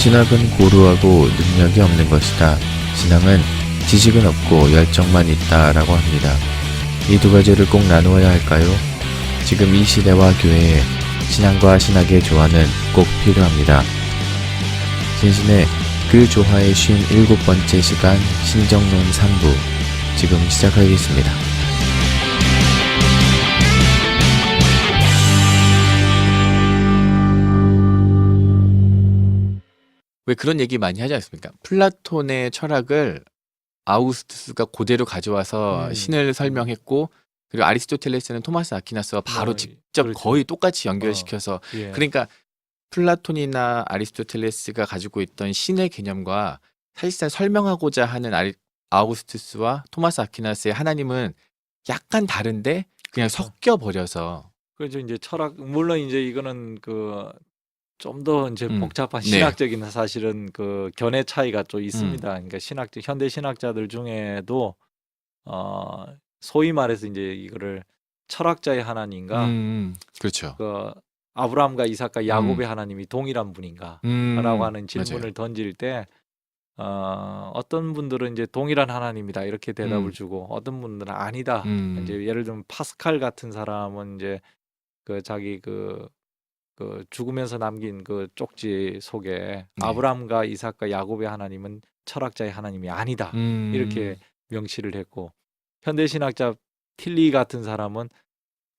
신학은 고루하고 능력이 없는 것이다. 신앙은 지식은 없고 열정만 있다라고 합니다. 이 두 가지를 꼭 나누어야 할까요? 지금 이 시대와 교회에 신앙과 신학의 조화는 꼭 필요합니다. 신신의 그 조화의 57번째 시간 신정론 3부 지금 시작하겠습니다. 왜 그런 얘기 많이 하지 않습니까? 플라톤의 철학을 아우구스투스가 그대로 가져와서 신을 설명했고, 그리고 아리스토텔레스는 토마스 아퀴나스와 바로 직접 그렇죠. 거의 똑같이 연결시켜서 예. 그러니까 플라톤이나 아리스토텔레스가 가지고 있던 신의 개념과 사실상 설명하고자 하는 아우구스투스와 토마스 아퀴나스의 하나님은 약간 다른데 그냥 그렇죠. 섞여 버려서 그래서 이제 철학 물론 이제 이거는 그 좀 더 이제 복잡한 네. 신학적인 사실은 그 견해 차이가 또 있습니다. 그러니까 현대 신학자들 중에도 소위 말해서 이제 이거를 철학자의 하나님과 그렇죠. 그 아브라함과 이삭과 야곱의 하나님이 동일한 분인가라고 하는 질문을 맞아요. 던질 때 어떤 분들은 이제 동일한 하나님이다 이렇게 대답을 주고 어떤 분들은 아니다. 이제 예를 들면 파스칼 같은 사람은 이제 그 자기 그 죽으면서 남긴 그 쪽지 속에 네. 아브라함과 이삭과 야곱의 하나님은 철학자의 하나님이 아니다 이렇게 명시를 했고, 현대 신학자 틸리 같은 사람은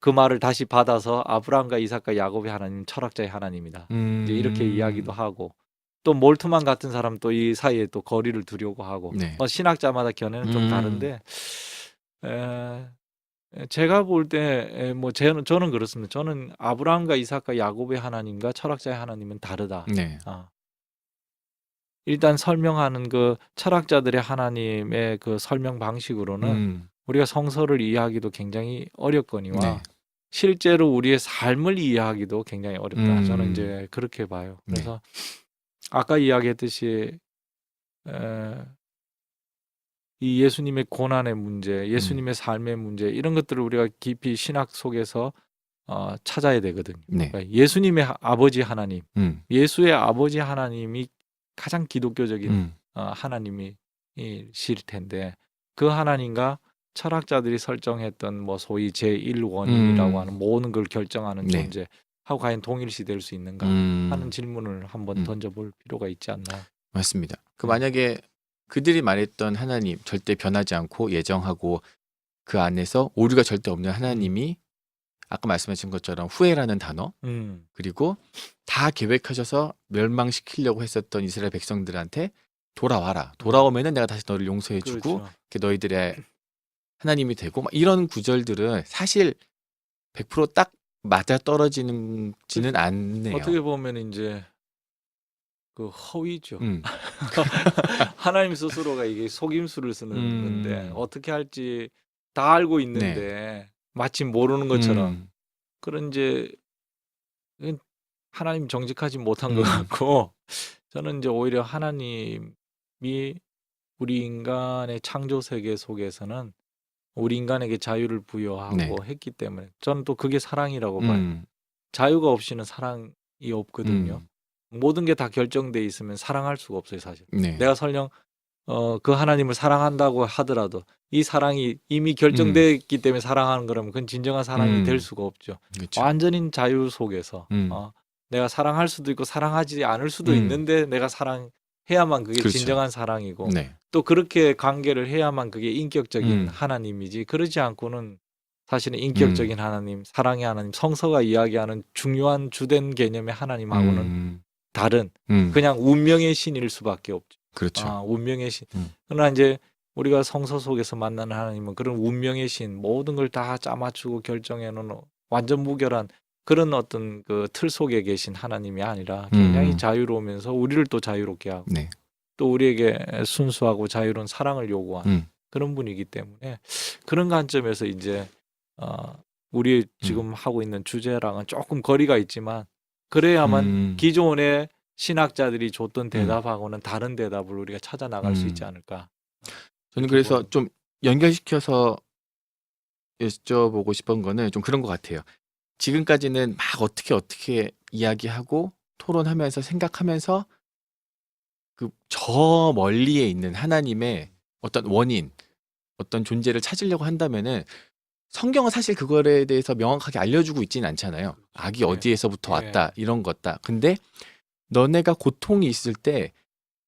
그 말을 다시 받아서 아브라함과 이삭과 야곱의 하나님은 철학자의 하나님이다 이제 이렇게 이야기도 하고, 또 몰트만 같은 사람 또 이 사이에 또 거리를 두려고 하고, 네. 신학자마다 견해는 좀 다른데 제가 볼 때 뭐 저는 그렇습니다. 저는 아브라함과 이삭과 야곱의 하나님과 철학자의 하나님은 다르다. 네. 일단 설명하는 그 철학자들의 하나님의 그 설명 방식으로는 우리가 성서를 이해하기도 굉장히 어렵거니와 네. 실제로 우리의 삶을 이해하기도 굉장히 어렵다. 저는 이제 그렇게 봐요. 그래서 아까 이야기했듯이 이 예수님의 고난의 문제, 예수님의 삶의 문제 이런 것들을 우리가 깊이 신학 속에서 찾아야 되거든요. 네. 그러니까 예수님의 아버지 하나님, 예수의 아버지 하나님이 가장 기독교적인 하나님이실 텐데, 그 하나님과 철학자들이 설정했던 뭐 소위 제1원이라고 하는 모든 걸 결정하는 네. 존재하고 과연 동일시 될 수 있는가 하는 질문을 한번 던져볼 필요가 있지 않나. 맞습니다. 그 만약에 그들이 말했던 하나님 절대 변하지 않고 예정하고 그 안에서 오류가 절대 없는 하나님이 아까 말씀하신 것처럼 후회라는 단어 그리고 다 계획하셔서 멸망시키려고 했었던 이스라엘 백성들한테 돌아와라. 돌아오면은 내가 다시 너를 용서해주고 그렇죠. 너희들의 하나님이 되고 막 이런 구절들은 사실 100% 딱 맞아 떨어지지는 않네요. 어떻게 보면 이제 그 허위죠. 하나님 스스로가 이게 속임수를 쓰는 건데 어떻게 할지 다 알고 있는데 마치 모르는 것처럼 그런 이제 하나님 정직하지 못한 것 같고, 저는 이제 오히려 하나님이 우리 인간의 창조 세계 속에서는 우리 인간에게 자유를 부여하고 했기 때문에 저는 또 그게 사랑이라고 봐요. 자유가 없이는 사랑이 없거든요. 모든 게 다 결정돼 있으면 사랑할 수가 없어요, 사실. 내가 설령 그 하나님을 사랑한다고 하더라도 이 사랑이 이미 결정됐기 때문에 사랑하는 거라면 그건 진정한 사랑이 될 수가 없죠. 그쵸. 완전인 자유 속에서 내가 사랑할 수도 있고 사랑하지 않을 수도 있는데 내가 사랑해야만 그게 그렇죠. 진정한 사랑이고 네. 또 그렇게 관계를 해야만 그게 인격적인 하나님이지, 그러지 않고는 사실은 인격적인 하나님, 사랑의 하나님, 성서가 이야기하는 중요한 주된 개념의 하나님하고는 다른 그냥 운명의 신일 수밖에 없죠. 그렇죠. 운명의 신. 그러나 이제 우리가 성서 속에서 만나는 하나님은 그런 운명의 신, 모든 걸 다 짜맞추고 결정해 놓은 완전 무결한 그런 어떤 그 틀 속에 계신 하나님이 아니라 굉장히 자유로우면서 우리를 또 자유롭게 하고 또 우리에게 순수하고 자유로운 사랑을 요구하는 그런 분이기 때문에 그런 관점에서 이제 우리 지금 하고 있는 주제랑은 조금 거리가 있지만 그래야만 기존의 신학자들이 줬던 대답하고는 다른 대답을 우리가 찾아 나갈 수 있지 않을까. 저는 그래서 좀 연결시켜서 여쭤보고 싶은 거는 좀 그런 것 같아요. 지금까지는 막 어떻게 이야기하고 토론하면서 생각하면서 그 저 멀리에 있는 하나님의 어떤 원인, 어떤 존재를 찾으려고 한다면은 성경은 사실 그거에 대해서 명확하게 알려주고 있지는 않잖아요. 악이 네. 어디에서부터 예. 왔다, 이런 것다. 근데 너네가 고통이 있을 때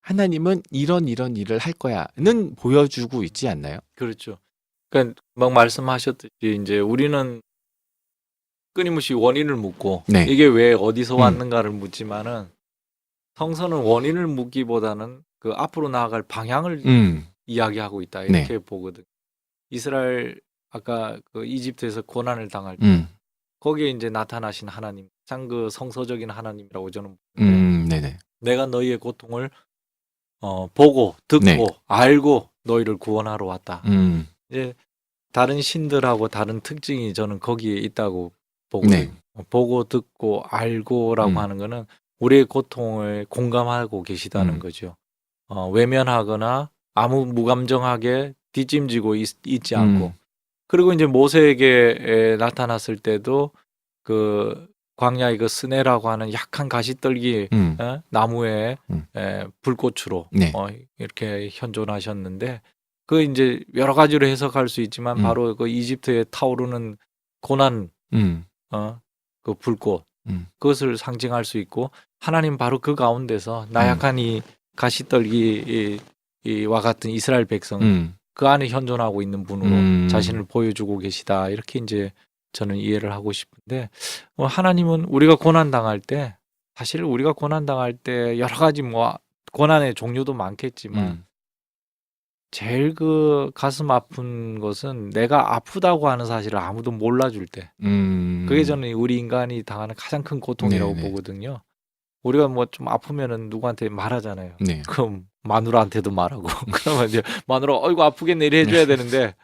하나님은 이런 일을 할 거야는 보여주고 있지 않나요? 그렇죠. 그러니까 막 말씀하셨듯이 이제 우리는 끊임없이 원인을 묻고 네. 이게 왜 어디서 음. 왔는가를 묻지만은 성서는 원인을 묻기보다는 그 앞으로 나아갈 방향을 이야기하고 있다 네. 이렇게 보거든. 이스라엘 아까 그 이집트에서 고난을 당할 때 거기에 이제 나타나신 하나님, 참 그 성서적인 하나님이라고 저는 보는데 네네. 내가 너희의 고통을 보고 듣고 네. 알고 너희를 구원하러 왔다. 음. 이제 다른 신들하고 다른 특징이 저는 거기에 있다고 보거든요. 네. 보고 듣고 알고라고 음. 하는 거는 우리의 고통을 공감하고 계시다는 거죠. 외면하거나 아무 무감정하게 뒷짐지고 있지 않고. 그리고 이제 모세에게 나타났을 때도 그 광야의 그 스네라고 하는 약한 가시떨기 나무에 불꽃으로 네. 이렇게 현존하셨는데 그 이제 여러 가지로 해석할 수 있지만 바로 그 이집트에 타오르는 고난 그 불꽃 그것을 상징할 수 있고 하나님 바로 그 가운데서 나약한 이 가시떨기와 같은 이스라엘 백성 그 안에 현존하고 있는 분으로 자신을 보여주고 계시다 이렇게 이제 저는 이해를 하고 싶은데 하나님은 우리가 고난 당할 때 사실 우리가 고난 당할 때 여러 가지 뭐 고난의 종류도 많겠지만 제일 그 가슴 아픈 것은 내가 아프다고 하는 사실을 아무도 몰라줄 때 그게 저는 우리 인간이 당하는 가장 큰 고통이라고 네네. 보거든요. 우리가 뭐 좀 아프면은 누구한테 말하잖아요. 네. 그럼 마누라한테도 말하고 그러면 이제 마누라 어이구 아프겠네 이래 해줘야 되는데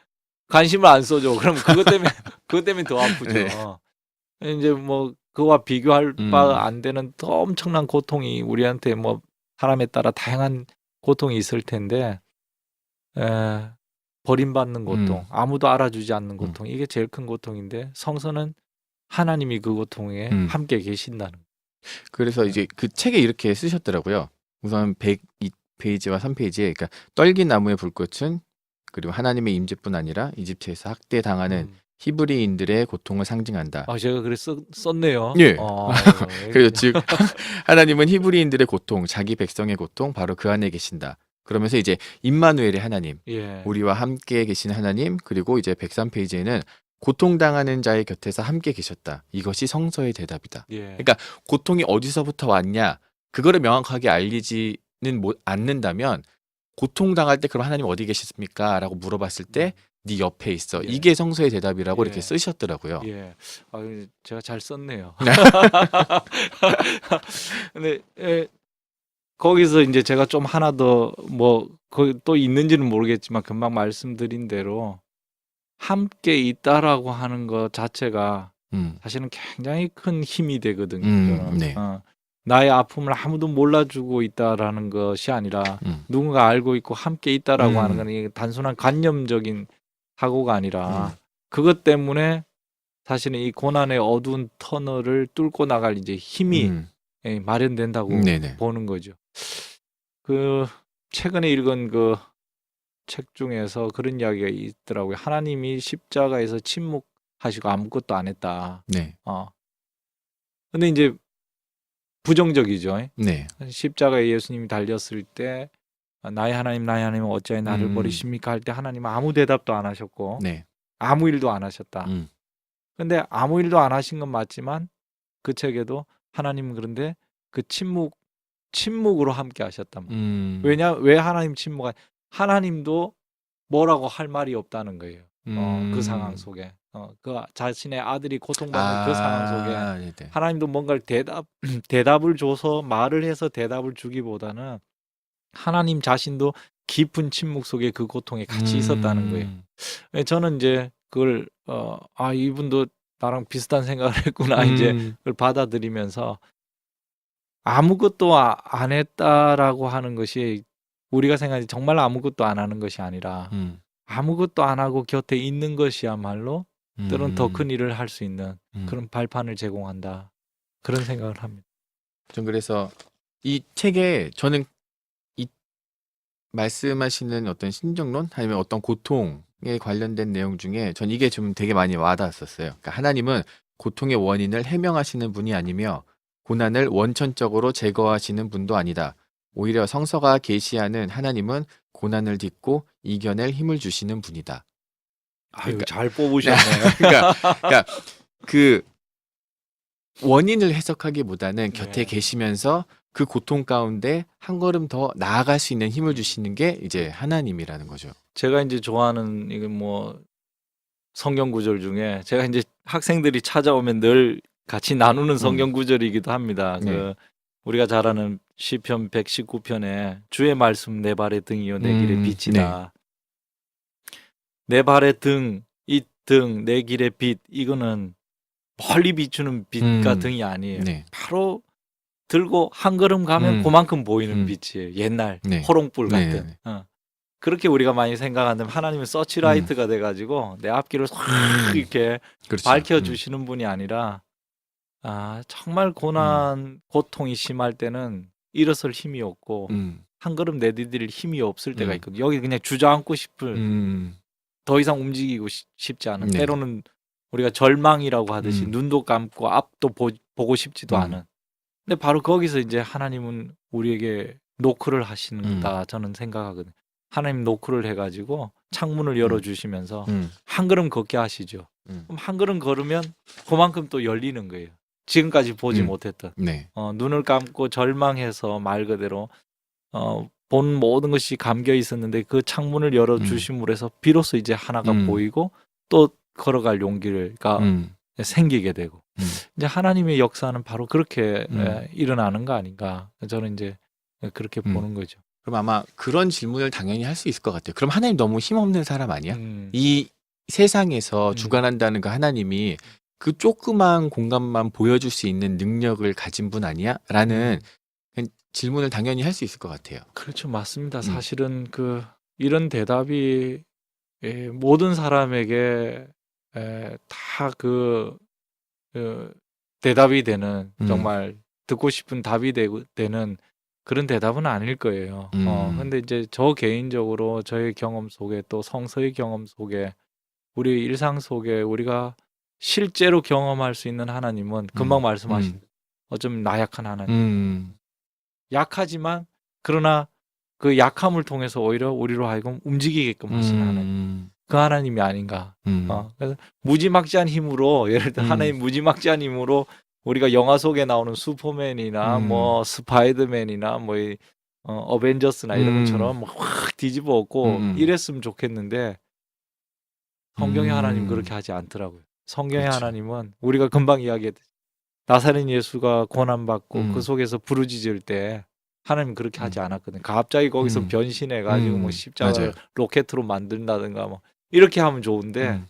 관심을 안 써줘. 그럼 그것 때문에 더 아프죠. 네. 이제 뭐 그와 비교할 바 안 되는 더 엄청난 고통이 우리한테 뭐 사람에 따라 다양한 고통이 있을 텐데 버림받는 고통, 아무도 알아주지 않는 고통 이게 제일 큰 고통인데 성서는 하나님이 그 고통에 함께 계신다는 거예요. 그래서 이제 그 책에 이렇게 쓰셨더라고요. 우선 102페이지와 3페이지에 그러니까 떨긴 나무의 불꽃은 그리고 하나님의 임재뿐 아니라 이집트에서 학대당하는 히브리인들의 고통을 상징한다. 제가 그래 썼네요. 예. 그래서 즉 하나님은 히브리인들의 고통, 자기 백성의 고통 바로 그 안에 계신다. 그러면서 이제 임마누엘의 하나님, 예. 우리와 함께 계신 하나님, 그리고 이제 103페이지에는 고통당하는 자의 곁에서 함께 계셨다. 이것이 성서의 대답이다. 예. 그러니까 고통이 어디서부터 왔냐, 그거를 명확하게 알리지는 않는다면 고통당할 때 그럼 하나님 어디 계셨습니까? 라고 물어봤을 때 네 옆에 있어. 예. 이게 성서의 대답이라고 예. 이렇게 쓰셨더라고요. 예. 제가 잘 썼네요. 근데 거기서 이제 제가 좀 하나 더 뭐 거기 또 있는지는 모르겠지만 금방 말씀드린 대로 함께 있다라고 하는 것 자체가 사실은 굉장히 큰 힘이 되거든요. 저는. 네. 나의 아픔을 아무도 몰라주고 있다라는 것이 아니라 누군가 알고 있고 함께 있다라고 하는 건 이게 단순한 관념적인 사고가 아니라 그것 때문에 사실은 이 고난의 어두운 터널을 뚫고 나갈 이제 힘이 마련된다고 네네. 보는 거죠. 그 최근에 읽은 그 책 중에서 그런 이야기가 있더라고요. 하나님이 십자가에서 침묵하시고 아무것도 안 했다. 네. 근데 이제 부정적이죠. 네. 십자가에 예수님이 달렸을 때 나의 하나님 어찌하여 나를 버리십니까 할 때 하나님은 아무 대답도 안 하셨고 네. 아무 일도 안 하셨다. 근데 아무 일도 안 하신 건 맞지만 그 책에도 하나님은 그런데 그 침묵으로 함께 하셨단 말이에요. 왜 하나님 하나님도 뭐라고 할 말이 없다는 거예요. 그 상황 속에 그 자신의 아들이 고통받는 그 상황 속에 네네. 하나님도 뭔가를 대답을 줘서 말을 해서 대답을 주기보다는 하나님 자신도 깊은 침묵 속에 그 고통에 같이 있었다는 거예요. 저는 이제 그걸 이분도 나랑 비슷한 생각을 했구나 이제 그걸 받아들이면서 아무것도 안 했다라고 하는 것이 우리가 생각하지 정말 아무것도 안 하는 것이 아니라 아무것도 안 하고 곁에 있는 것이야말로 때로는 더 큰 일을 할 수 있는 그런 발판을 제공한다. 그런 생각을 합니다. 전 그래서 이 책에 저는 말씀하시는 어떤 신정론 아니면 어떤 고통에 관련된 내용 중에 전 이게 좀 되게 많이 와닿았었어요. 그러니까 하나님은 고통의 원인을 해명하시는 분이 아니며 고난을 원천적으로 제거하시는 분도 아니다. 오히려 성서가 계시하는 하나님은 고난을 딛고 이겨낼 힘을 주시는 분이다. 아유, 그러니까- 잘 뽑으셨네요. 그러니까 그 원인을 해석하기보다는 곁에 네. 계시면서 그 고통 가운데 한 걸음 더 나아갈 수 있는 힘을 주시는 게 이제 하나님이라는 거죠. 제가 이제 좋아하는 이게 뭐 성경 구절 중에 제가 이제 학생들이 찾아오면 늘 같이 나누는 성경 구절이기도 합니다. 네. 그 우리가 잘 아는 시편 119편에 주의 말씀 내 발의 등이요 내 길의 빛이다. 내 발의 등, 이 등, 내 길의 빛 이거는 멀리 비추는 빛과 등이 아니에요. 네. 바로 들고 한 걸음 가면 그만큼 보이는 빛이에요. 옛날 네. 호롱불 네. 같은. 그렇게 우리가 많이 생각하는데 하나님은 서치라이트가 돼가지고 내 앞길을 확 이렇게 그렇죠. 밝혀주시는 분이 아니라 정말 고통이 심할 때는 일어설 힘이 없고 한 걸음 내디딜 힘이 없을 때가 있거든요. 여기 그냥 주저앉고 싶을 더 이상 움직이고 싶지 않은 네. 때로는 우리가 절망이라고 하듯이 눈도 감고 앞도 보고 싶지도 않은 근데 바로 거기서 이제 하나님은 우리에게 노크를 하시는다 저는 생각하거든요. 하나님 노크를 해가지고 창문을 열어주시면서 한 걸음 걷게 하시죠. 그럼 한 걸음 걸으면 그만큼 또 열리는 거예요. 지금까지 보지 못했던 네. 눈을 감고 절망해서 말 그대로 본 모든 것이 감겨 있었는데 그 창문을 열어주심으로 해서 비로소 이제 하나가 보이고 또 걸어갈 용기가 생기게 되고 이제 하나님의 역사는 바로 그렇게 일어나는 거 아닌가 저는 이제 그렇게 보는 거죠. 그럼 아마 그런 질문을 당연히 할 수 있을 것 같아요. 그럼 하나님 너무 힘없는 사람 아니야? 이 세상에서 주관한다는 그 하나님이 그 조그만 공간만 보여줄 수 있는 능력을 가진 분 아니야? 라는 질문을 당연히 할 수 있을 것 같아요. 그렇죠. 맞습니다. 사실은 이런 대답이 모든 사람에게 다 대답이 되는 정말 듣고 싶은 답이 되는 그런 대답은 아닐 거예요. 근데 이제 저 개인적으로 저의 경험 속에 또 성서의 경험 속에 우리 일상 속에 우리가 실제로 경험할 수 있는 하나님은 금방 말씀하신 어쩜 나약한 하나님. 약하지만 그러나 그 약함을 통해서 오히려 우리로 하여금 움직이게끔 하시는 하나님. 그 하나님이 아닌가. 그래서 무지막지한 힘으로 예를 들어 하나님 무지막지한 힘으로 우리가 영화 속에 나오는 슈퍼맨이나 뭐 스파이더맨이나 뭐 어벤져스나 이런 것처럼 뭐 확 뒤집어 엎고 이랬으면 좋겠는데 성경의 하나님 그렇게 하지 않더라고요. 성경의 그렇죠. 하나님은 우리가 금방 이야기했듯이 나사렛 예수가 고난받고 그 속에서 부르짖을 때 하나님 그렇게 하지 않았거든요. 갑자기 거기서 변신해가지고 뭐 십자가를 맞아요. 로켓으로 만든다든가 뭐 이렇게 하면 좋은데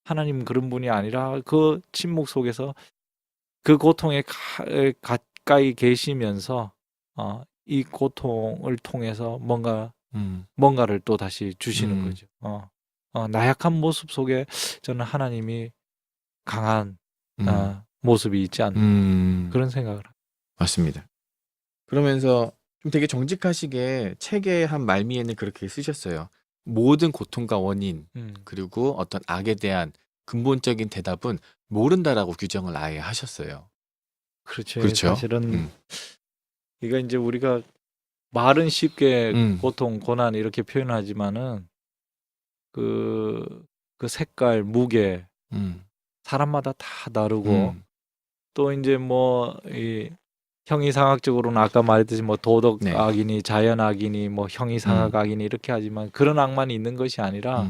하나님은 그런 분이 아니라 그 침묵 속에서 그 고통에 가까이 계시면서 이 고통을 통해서 뭔가를 또 다시 주시는 거죠. 나약한 모습 속에 저는 하나님이 강한 모습이 있지 않나 그런 생각을 합니다. 맞습니다. 그러면서 좀 되게 정직하시게 책의 한 말미에는 그렇게 쓰셨어요. 모든 고통과 원인 그리고 어떤 악에 대한 근본적인 대답은 모른다라고 규정을 아예 하셨어요. 그렇죠. 그렇죠. 사실은 이거 이제 우리가 말은 쉽게 고통, 고난 이렇게 표현하지만은 그 색깔, 무게 사람마다 다 다르고 또 이제 뭐 이 형이상학적으로는 아까 말했듯이 뭐 도덕 네. 악이니 자연 악이니 뭐 형이상학 악이니 이렇게 하지만 그런 악만 있는 것이 아니라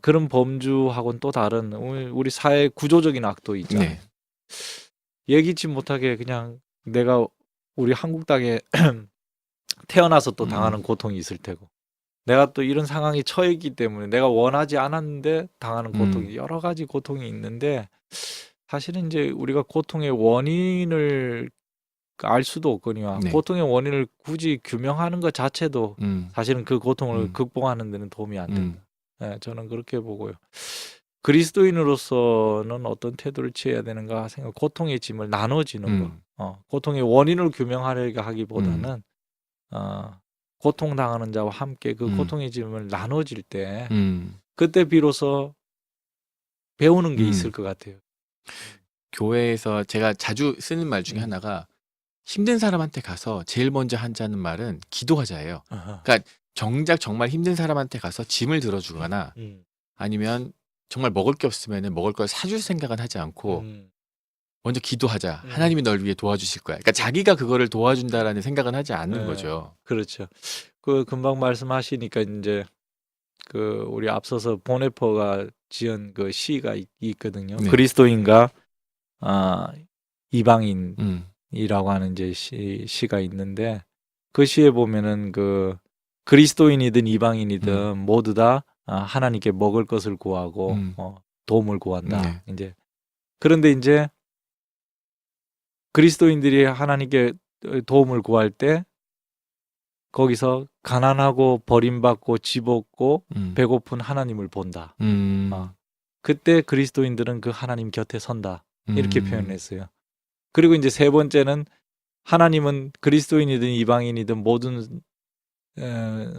그런 범주하고는 또 다른 우리 사회 구조적인 악도 있잖아요. 네. 예기치 못하게 그냥 내가 우리 한국 땅에 태어나서 또 당하는 고통이 있을 테고 내가 또 이런 상황에 처했기 때문에 내가 원하지 않았는데 당하는 고통이 여러 가지 고통이 있는데 사실은 이제 우리가 고통의 원인을 알 수도 없거니와 네. 고통의 원인을 굳이 규명하는 것 자체도 사실은 그 고통을 음. 극복하는 데는 도움이 안 된다. 네, 저는 그렇게 보고요. 그리스도인으로서는 어떤 태도를 취해야 되는가 생각. 고통의 짐을 나눠지는 거. 고통의 원인을 규명하려고 하기보다는 고통당하는 자와 함께 그 음. 고통의 짐을 나눠질 때 음. 그때 비로소 배우는 게 음. 있을 것 같아요. 교회에서 제가 자주 쓰는 말 중에 음. 하나가 힘든 사람한테 가서 제일 먼저 하자는 말은 기도하자예요. 아하. 그러니까 정작 정말 힘든 사람한테 가서 짐을 들어주거나 음. 아니면 정말 먹을 게 없으면은 먹을 걸 사줄 생각은 하지 않고 음. 먼저 기도하자. 음. 하나님이 널 위해 도와주실 거야. 그러니까 자기가 그거를 도와준다라는 생각은 하지 않는 예. 거죠. 그렇죠. 그 금방 말씀하시니까 인제 그 우리 앞서서 보네퍼가 지은 그 시가 있거든요. 네. 그리스도인과 아 이방인이라고 음. 하는 이제 시가 있는데 그 시에 보면은 그 그리스도인이든 이방인이든 모두 다 하나님께 먹을 것을 구하고 도움을 구한다. 네. 인제 그런데 인제 그리스도인들이 하나님께 도움을 구할 때 거기서 가난하고 버림받고 집 없고 배고픈 하나님을 본다. 그때 그리스도인들은 그 하나님 곁에 선다. 이렇게 표현했어요. 그리고 이제 세 번째는 하나님은 그리스도인이든 이방인이든 모든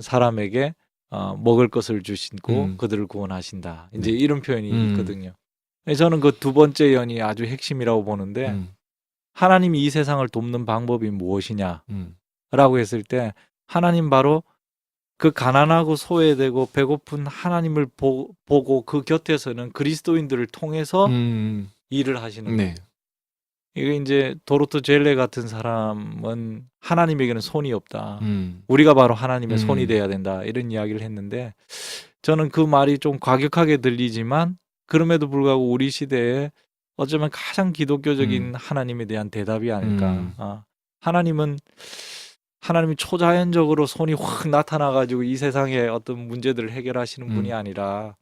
사람에게 먹을 것을 주시고 그들을 구원하신다. 이제 네. 이런 표현이 있거든요. 저는 그 두 번째 연이 아주 핵심이라고 보는데 하나님이 이 세상을 돕는 방법이 무엇이냐라고 했을 때 하나님 바로 그 가난하고 소외되고 배고픈 하나님을 보고 그 곁에서는 그리스도인들을 통해서 일을 하시는 거예요. 네. 이게 이제 도로트 젤레 같은 사람은 하나님에게는 손이 없다. 음. 우리가 바로 하나님의 손이 돼야 된다. 이런 이야기를 했는데 저는 그 말이 좀 과격하게 들리지만 그럼에도 불구하고 우리 시대에 어쩌면 가장 기독교적인 하나님에 대한 대답이 아닐까. 하나님이 초자연적으로 손이 확 나타나가지고 이 세상의 어떤 문제들을 해결하시는 분이 아니라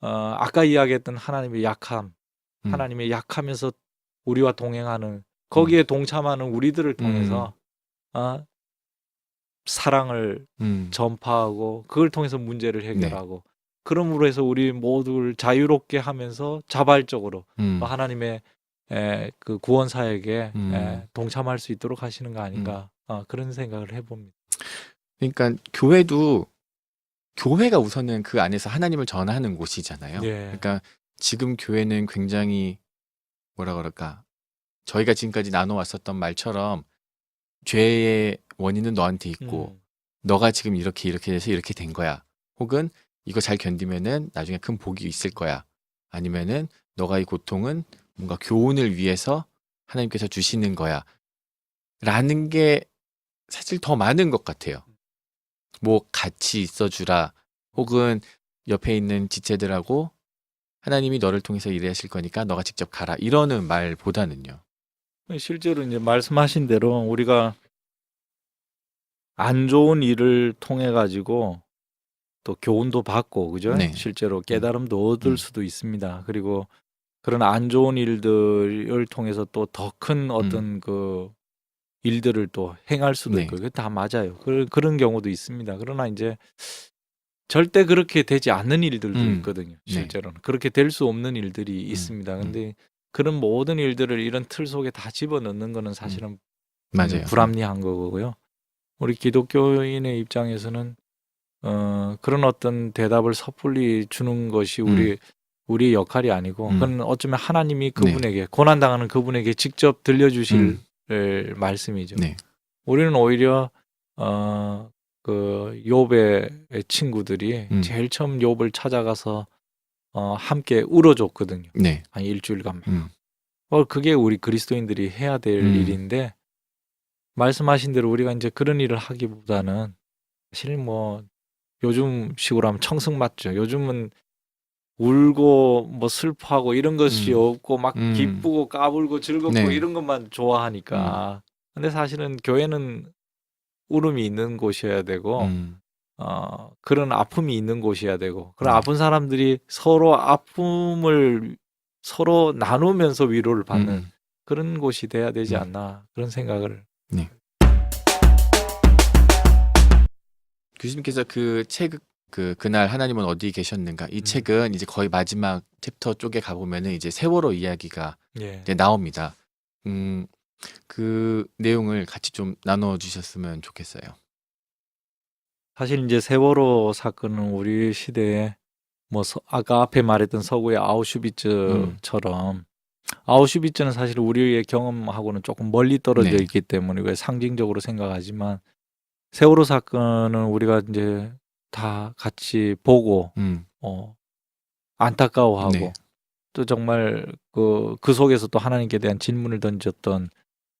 아까 이야기했던 하나님의 약함, 하나님의 약하면서 우리와 동행하는 거기에 동참하는 우리들을 통해서 사랑을 전파하고 그걸 통해서 문제를 해결하고 그럼으로 해서 우리 모두를 자유롭게 하면서 자발적으로 하나님의 그 구원 사역에 동참할 수 있도록 하시는 거 아닌가 그런 생각을 해봅니다. 그러니까 교회가 우선은 그 안에서 하나님을 전하는 곳이잖아요. 예. 그러니까 지금 교회는 굉장히 뭐라 그럴까? 저희가 지금까지 나눠왔었던 말처럼 죄의 원인은 너한테 있고 너가 지금 이렇게 돼서 이렇게 된 거야. 혹은 이거 잘 견디면은 나중에 큰 복이 있을 거야. 아니면은 너가 이 고통은 뭔가 교훈을 위해서 하나님께서 주시는 거야. 라는 게 사실 더 많은 것 같아요. 뭐 같이 있어주라. 혹은 옆에 있는 지체들하고 하나님이 너를 통해서 일하실 거니까 너가 직접 가라. 이러는 말보다는요. 실제로 이제 말씀하신 대로 우리가 안 좋은 일을 통해 가지고 또 교훈도 받고 그죠? 네. 실제로 깨달음도 얻을 수도 있습니다. 그리고 그런 안 좋은 일들을 통해서 또 더 큰 어떤 그 일들을 또 행할 수도 네. 있고 그게 다 맞아요. 그런 경우도 있습니다. 그러나 이제 절대 그렇게 되지 않는 일들도 있거든요. 실제로는 그렇게 될 수 없는 일들이 있습니다. 근데 그런 모든 일들을 이런 틀 속에 다 집어넣는 거는 사실은 맞아요. 불합리한 거고요. 우리 기독교인의 입장에서는 그런 어떤 대답을 섣불리 주는 것이 우리의 역할이 아니고 그건 어쩌면 하나님이 그분에게 고난당하는 그분에게 직접 들려주실 말씀이죠. 네. 우리는 오히려 그 욥의 친구들이 제일 처음 욥을 찾아가서 함께 울어줬거든요. 네. 한 일주일간. 그게 우리 그리스도인들이 해야 될 일인데 말씀하신 대로 우리가 이제 그런 일을 하기보다는 사실 뭐 요즘 식으로 하면 청승맞죠. 요즘은 울고 뭐 슬퍼하고 이런 것이 없고 막 기쁘고 까불고 즐겁고 네. 이런 것만 좋아하니까. 근데 사실은 교회는 울음이 있는 곳이어야 되고 그런 아픔이 있는 곳이어야 되고 그런 아픈 사람들이 서로 아픔을 서로 나누면서 위로를 받는 그런 곳이 돼야 되지 않나 그런 생각을. 네. 교수님께서 그 책 그날 하나님은 어디 계셨는가 이 책은 이제 거의 마지막 챕터 쪽에 가보면은 이제 세월호 이야기가 이제 나옵니다. 그 내용을 같이 좀 나눠 주셨으면 좋겠어요. 사실 이제 세월호 사건은 우리 시대에 뭐 아까 앞에 말했던 서구의 아우슈비츠처럼 아우슈비츠는 사실 우리의 경험하고는 조금 멀리 떨어져 네. 있기 때문에 이걸 상징적으로 생각하지만 세월호 사건은 우리가 이제 다 같이 보고 안타까워하고 네. 또 정말 그 속에서 또 하나님께 대한 질문을 던졌던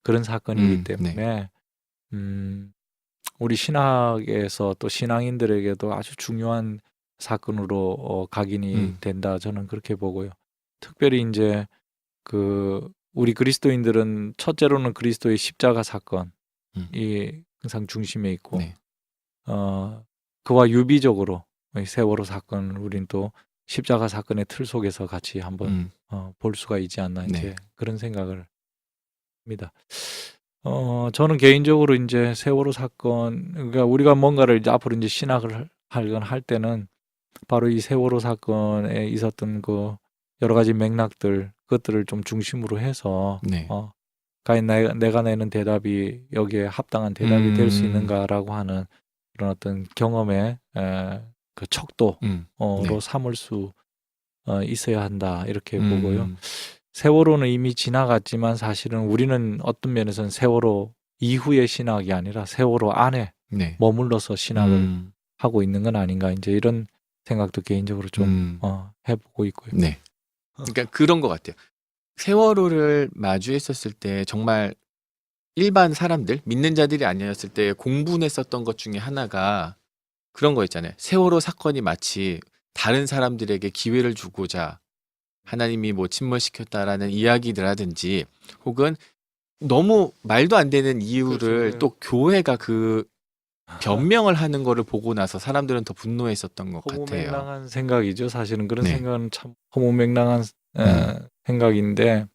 그런 사건이기 네. 때문에 우리 신학에서 또 신앙인들에게도 아주 중요한 사건으로 각인이 된다. 저는 그렇게 보고요. 특별히 이제 우리 그리스도인들은 첫째로는 그리스도의 십자가 사건이 항상 중심에 있고 네. 그와 유비적으로 이 세월호 사건을 우린 또 십자가 사건의 틀 속에서 같이 한번 볼 수가 있지 않나 이제 네. 그런 생각을 합니다. 저는 개인적으로 이제 세월호 사건, 그러니까 우리가 뭔가를 이제 앞으로 이제 신학을 할 때는 바로 이 세월호 사건에 있었던 그 여러 가지 맥락들, 그것들을 좀 중심으로 해서, 네. 과연 내가 내는 대답이 여기에 합당한 대답이 될 수 있는가라고 하는 그런 어떤 경험의 그 척도로 네. 삼을 수 있어야 한다, 이렇게 보고요. 세월호는 이미 지나갔지만 사실은 우리는 어떤 면에서는 세월호 이후의 신학이 아니라 세월호 안에 네. 머물러서 신학을 하고 있는 건 아닌가 이제 이런 생각도 개인적으로 좀 해보고 있고요. 네. 그러니까 그런 것 같아요. 세월호를 마주했었을 때 정말 일반 사람들, 믿는 자들이 아니었을 때 공분했었던 것 중에 하나가 그런 거 있잖아요. 세월호 사건이 마치 다른 사람들에게 기회를 주고자 하나님이 뭐 침몰시켰다라는 이야기들 하든지 혹은 너무 말도 안 되는 이유를 그렇죠. 또 교회가 그 변명을 하는 거를 보고 나서 사람들은 더 분노했었던 것 같아요. 허무맹랑한 생각이죠. 사실은 그런 네. 생각은 참 허무맹랑한 생각인데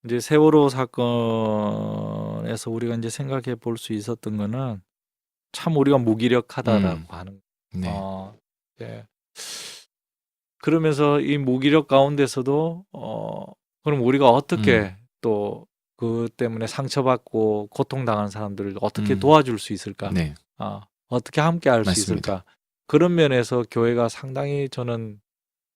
이제 세월호 사건에서 우리가 이제 생각해 볼 수 있었던 거는 참 우리가 무기력하다라고 하는 네. 네. 그러면서 이 무기력 가운데서도 그럼 우리가 어떻게 또 그 때문에 상처받고 고통당한 사람들을 어떻게 도와줄 수 있을까? 네. 어떻게 함께 할 수 맞습니다. 있을까? 그런 면에서 교회가 상당히 저는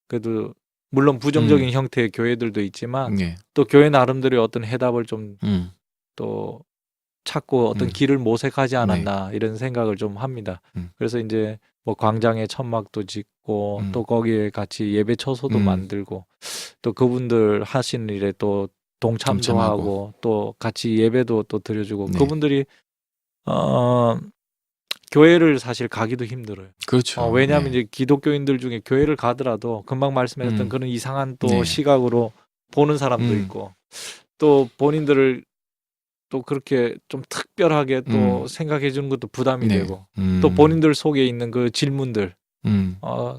그래도 물론 부정적인 형태의 교회들도 있지만 네. 또 교회 나름대로의 어떤 해답을 좀 음. 또 찾고 어떤 길을 모색하지 않았나 이런 생각을 좀 합니다. 그래서 이제 뭐 광장에 천막도 짓고 또 거기에 같이 예배 처소도 만들고 또 그분들 하시는 일에 또 동참도 동참하고. 하고 또 같이 예배도 또 드려주고 네. 그분들이 교회를 사실 가기도 힘들어요. 그렇죠. 왜냐하면 네. 이제 기독교인들 중에 교회를 가더라도 금방 말씀하셨던 그런 이상한 또 네. 시각으로 보는 사람도 있고 또 본인들을 또 그렇게 좀 특별하게 또 생각해 주는 것도 부담이 네. 되고 또 본인들 속에 있는 그 질문들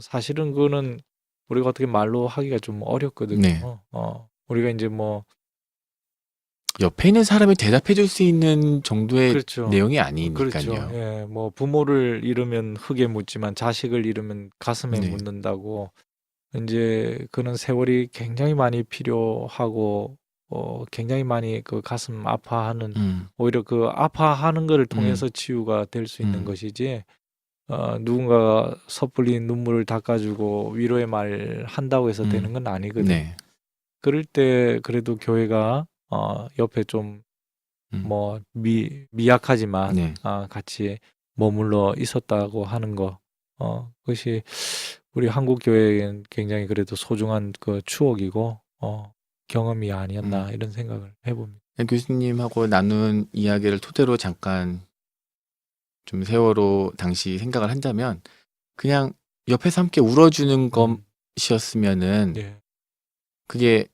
사실은 그거는 우리가 어떻게 말로 하기가 좀 어렵거든요. 네. 우리가 이제 뭐 옆에 있는 사람이 대답해 줄 수 있는 정도의 그렇죠. 내용이 그렇죠. 아니니까요. 예, 뭐 부모를 잃으면 흙에 묻지만 자식을 잃으면 가슴에 네. 묻는다고 이제 그런 세월이 굉장히 많이 필요하고 굉장히 많이 그 가슴 아파하는 오히려 그 아파하는 것을 통해서 치유가 될 수 있는 것이지 누군가가 섣불리 눈물을 닦아주고 위로의 말 한다고 해서 되는 건 아니거든요. 네. 그럴 때 그래도 교회가 옆에 좀 뭐 미약하지만 네. 같이 머물러 있었다고 하는 거 그것이 우리 한국 교회에는 굉장히 그래도 소중한 그 추억이고 경험이 아니었나 이런 생각을 해봅니다. 교수님하고 나눈 이야기를 토대로 잠깐 좀 세월호 당시 생각을 한다면 그냥 옆에서 함께 울어주는 것이었으면은 예. 그게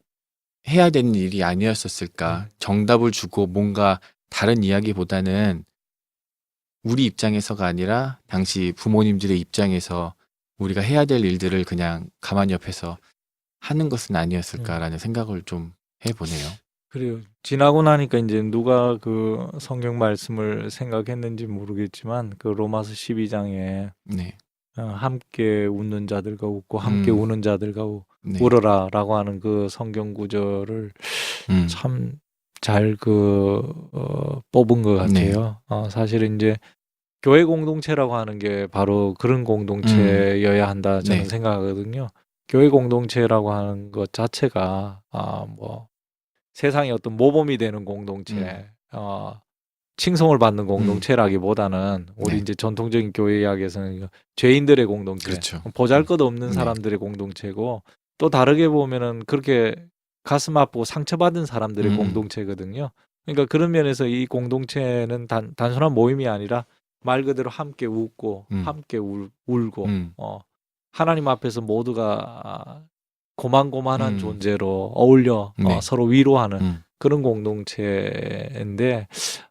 해야 되는 일이 아니었었을까. 정답을 주고 뭔가 다른 이야기보다는 우리 입장에서가 아니라 당시 부모님들의 입장에서 우리가 해야 될 일들을 그냥 가만히 옆에서 하는 것은 아니었을까라는 생각을 좀 해보네요. 그래요. 지나고 나니까 이제 누가 그 성경 말씀을 생각했는지 모르겠지만 그 로마서 12장에 네. 함께 웃는 자들과 웃고 함께 우는 자들과 네. 울어라라고 하는 그 성경 구절을 참 잘 뽑은 것 같아요. 사실은 이제 교회 공동체라고 하는 게 바로 그런 공동체여야 한다 저는 네. 생각하거든요. 교회 공동체라고 하는 것 자체가 뭐 세상의 어떤 모범이 되는 공동체, 칭송을 받는 공동체라기보다는 우리 네. 이제 전통적인 교회 이야기에서는 이거 죄인들의 공동체, 그렇죠. 보잘것없는 네. 사람들의 공동체고 또 다르게 보면은 그렇게 가슴 아프고 상처받은 사람들의 공동체거든요. 그러니까 그런 면에서 이 공동체는 단순한 모임이 아니라 말 그대로 함께 웃고 함께 울고 하나님 앞에서 모두가 고만고만한 존재로 어울려 네. 서로 위로하는 그런 공동체인데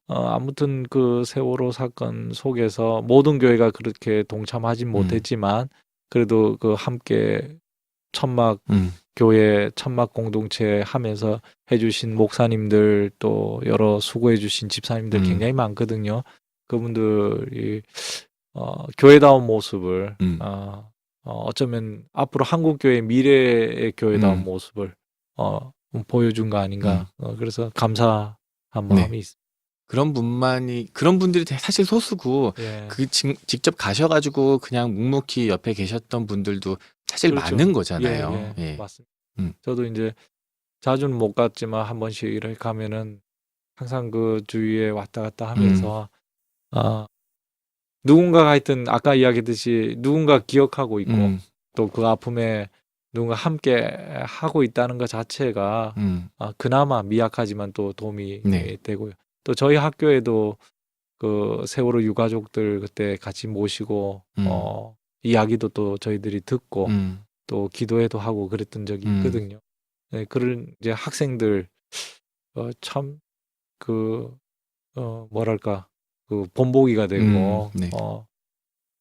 아무튼 그 세월호 사건 속에서 모든 교회가 그렇게 동참하진 못했지만 그래도 그 함께 천막 교회 천막 공동체 하면서 해주신 목사님들 또 여러 수고해주신 집사님들 굉장히 많거든요. 그분들이 교회다운 모습을 어쩌면 앞으로 한국 교회 미래의 교회다운 모습을 보여준 거 아닌가. 그래서 감사한 마음이 있습니다. 그런 분들이 사실 소수고 예. 직접 가셔가지고 그냥 묵묵히 옆에 계셨던 분들도 사실 그렇죠. 많은 거잖아요. 예, 예. 맞습니다. 음. 저도 이제 자주는 못 갔지만 한 번씩 이렇게 가면은 항상 그 주위에 왔다 갔다 하면서 누군가가 하여튼 아까 이야기했듯이 누군가 기억하고 있고 또 그 아픔에 누군가 함께 하고 있다는 것 자체가 그나마 미약하지만 또 도움이 네. 되고요. 또 저희 학교에도 그 세월호 유가족들 그때 같이 모시고 이야기도 또 저희들이 듣고 또 기도회도 하고 그랬던 적이 있거든요. 네, 그런 이제 학생들 참 그 뭐랄까 그 본보기가 되고 네.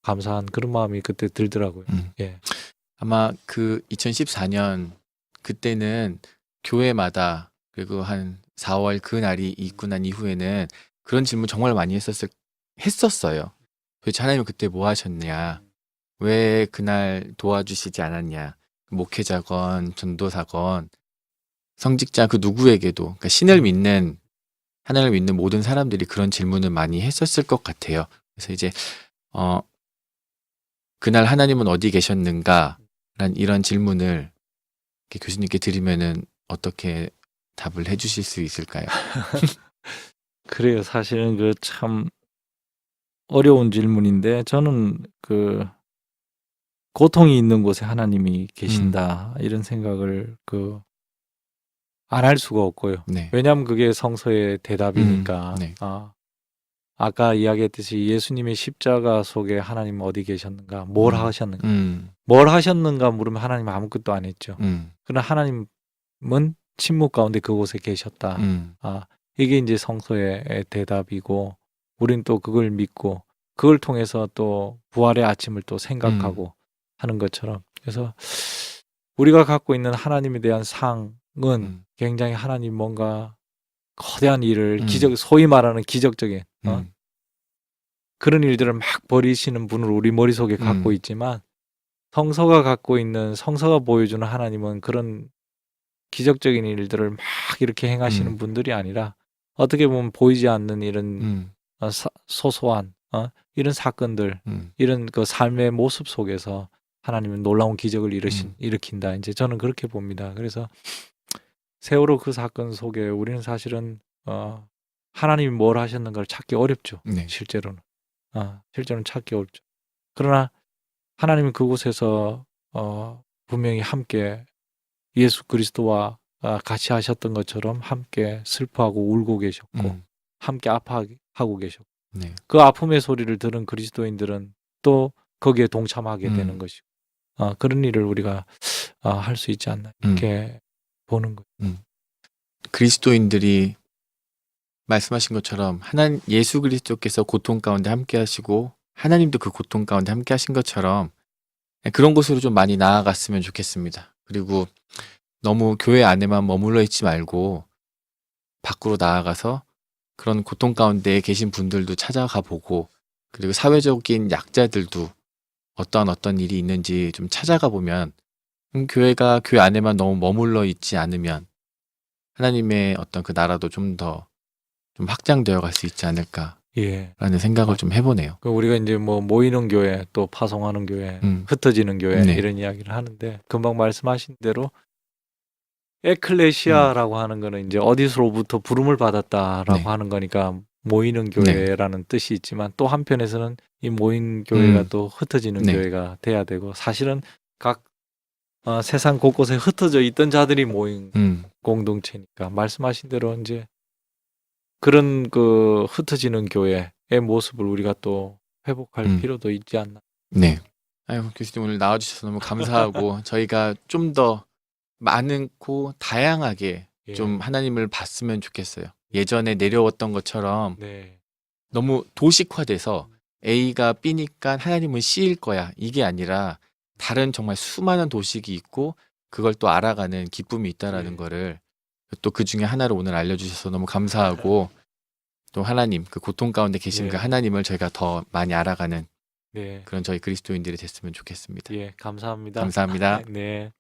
감사한 그런 마음이 그때 들더라고요. 예. 아마 그 2014년 그때는 교회마다 그리고 한 4월 그 날이 있고 난 이후에는 그런 질문 정말 많이 했었어요. 도대체 하나님은 그때 뭐 하셨냐? 왜 그날 도와주시지 않았냐? 목회자건 전도사건 성직자 그 누구에게도 그러니까 신을 믿는 하나님을 믿는 모든 사람들이 그런 질문을 많이 했었을 것 같아요. 그래서 이제 그날 하나님은 어디 계셨는가? 라는 이런 질문을 이렇게 교수님께 드리면은 어떻게 답을 해주실 수 있을까요? 그래요. 사실은 그 참 어려운 질문인데 저는 그 고통이 있는 곳에 하나님이 계신다 이런 생각을 그 안 할 수가 없고요. 네. 왜냐하면 그게 성서의 대답이니까. 네. 아까 이야기했듯이 예수님의 십자가 속에 하나님 어디 계셨는가? 뭘 하셨는가? 음. 뭘 하셨는가 물으면 하나님 아무것도 안 했죠. 음. 그러나 하나님은 침묵 가운데 그곳에 계셨다. 이게 이제 성서의 대답이고 우린 또 그걸 믿고 그걸 통해서 또 부활의 아침을 또 생각하고 하는 것처럼 그래서 우리가 갖고 있는 하나님에 대한 상은 굉장히 하나님 뭔가 거대한 일을 소위 말하는 기적적인 그런 일들을 막 벌이시는 분을 우리 머릿속에 갖고 있지만 성서가 보여주는 하나님은 그런 기적적인 일들을 막 이렇게 행하시는 분들이 아니라 어떻게 보면 보이지 않는 이런 소소한 이런 사건들 이런 그 삶의 모습 속에서 하나님은 놀라운 기적을 일으킨다. 이제 저는 그렇게 봅니다. 그래서 세월호 그 사건 속에 우리는 사실은 하나님이 뭘 하셨는가를 찾기 어렵죠. 네. 실제로는 찾기 어렵죠. 그러나 하나님은 그곳에서 분명히 함께 예수 그리스도와 같이 하셨던 것처럼 함께 슬퍼하고 울고 계셨고 함께 아파하고 계셨고 네. 그 아픔의 소리를 들은 그리스도인들은 또 거기에 동참하게 되는 것이고 그런 일을 우리가 할 수 있지 않나 이렇게 보는 거예요. 그리스도인들이 말씀하신 것처럼 예수 그리스도께서 고통 가운데 함께 하시고 하나님도 그 고통 가운데 함께 하신 것처럼 그런 곳으로 좀 많이 나아갔으면 좋겠습니다. 그리고 너무 교회 안에만 머물러 있지 말고 밖으로 나아가서 그런 고통 가운데 계신 분들도 찾아가 보고 그리고 사회적인 약자들도 어떤 일이 있는지 좀 찾아가 보면 교회가 교회 안에만 너무 머물러 있지 않으면 하나님의 어떤 그 나라도 좀 더 좀 확장되어 갈 수 있지 않을까 예. 생각을 좀 해보네요. 그 우리가 이제 뭐 모이는 교회 또 파송하는 교회, 흩어지는 교회 네. 이런 이야기를 하는데 금방 말씀하신 대로 에클레시아라고 하는 거는 이제 어디서로부터 부름을 받았다라고 네. 하는 거니까 모이는 교회라는 뜻이 있지만 또 한편에서는 이 모인 교회가 또 흩어지는 네. 교회가 돼야 되고 사실은 각 세상 곳곳에 흩어져 있던 자들이 모인 공동체니까 말씀하신 대로 이제 그런 그 흩어지는 교회의 모습을 우리가 또 회복할 필요도 있지 않나. 네. 아유, 교수님 오늘 나와주셔서 너무 감사하고 저희가 좀 더 많고 다양하게 예. 좀 하나님을 봤으면 좋겠어요. 예전에 내려왔던 것처럼 네. 너무 도식화돼서 A가 B니까 하나님은 C일 거야. 이게 아니라 다른 정말 수많은 도식이 있고 그걸 또 알아가는 기쁨이 있다라는 예. 거를 또 그 중에 하나를 오늘 알려주셔서 너무 감사하고 또 하나님, 그 고통 가운데 계신 예. 그 하나님을 저희가 더 많이 알아가는 네. 그런 저희 그리스도인들이 됐으면 좋겠습니다. 예, 감사합니다. 감사합니다. 네.